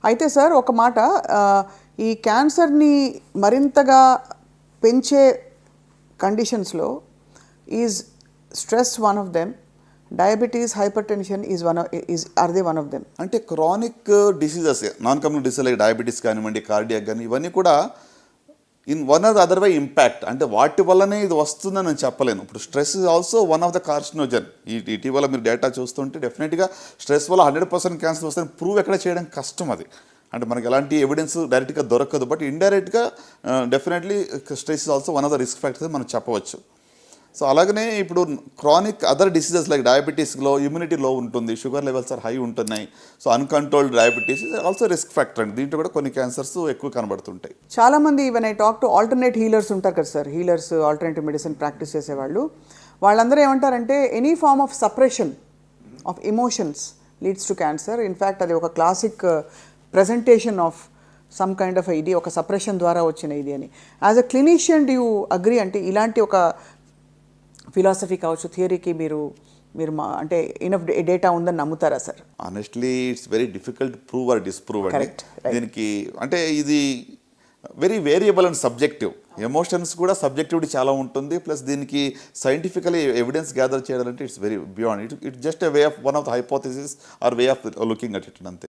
అయితే సార్ ఒక మాట, ఈ క్యాన్సర్ని మరింతగా పెంచే కండిషన్స్లో is stress one of them, diabetes, hypertension are they one of them? అంటే chronic diseases, non community disease like diabetes కానివ్వండి, కార్డియాక్ కానీ, ఇవన్నీ కూడా in one or other way impact. అంటే వాటి వల్లనే ఇది వస్తుందని నేను చెప్పలేను. ఇప్పుడు stress is also one of the carcinogen. ఇటీవల మీరు డేటా చూస్తుంటే డెఫినెట్గా స్ట్రెస్ వల్ల 100% క్యాన్సర్ వస్తుందని ప్రూవ్ ఎక్కడ చేయడం కష్టం. అది అంటే మనకి ఎలాంటి ఎవిడెన్స్ డైరెక్ట్గా దొరకదు. బట్ ఇండైరెక్ట్గా definitely stress is also one of the risk factors మనం చెప్పవచ్చు. సో అలాగనే ఇప్పుడు క్రానిక్ అదర్ డిసీజెస్ లైక్ డయాబెటీస్లో ఇమ్యూనిటీ లో ఉంటుంది, షుగర్ లెవెల్స్ ఆర్ హై ఉంటున్నాయి. So uncontrolled diabetes also risk factor అండి. దీంట్లో కూడా కొన్ని క్యాన్సర్స్ ఎక్కువ కనబడుతుంటాయి. చాలామంది even I talk to alternate healers ఉంటారు కదా sir, healers alternative medicine practice చేసేవాళ్ళు, వాళ్ళందరూ ఏమంటారంటే any form of suppression of emotions leads to cancer. In fact అది ఒక classic presentation of some kind of ఇది ఒక సప్రెషన్ ద్వారా వచ్చిన ఇది అని. As a clinician do you agree? అంటే ఇలాంటి ఒక ఫిలాసఫీ కావచ్చు, థియరీకి మీరు అంటే ఇనఫ్ డేటా ఉందని నమ్ముతారా sir? Honestly it's very difficult prove or disprove అండి. Correct, right. దీనికి అంటే ఇది very variable and subjective. Emotions కూడా సబ్జెక్టివిటీ చాలా ఉంటుంది. ప్లస్ దీనికి సైంటిఫికలీ ఎవిడెన్స్ గ్యాదర్ చేయాలంటే it's very beyond. It just a way of one of the hypothesis or way of looking at it అంతే.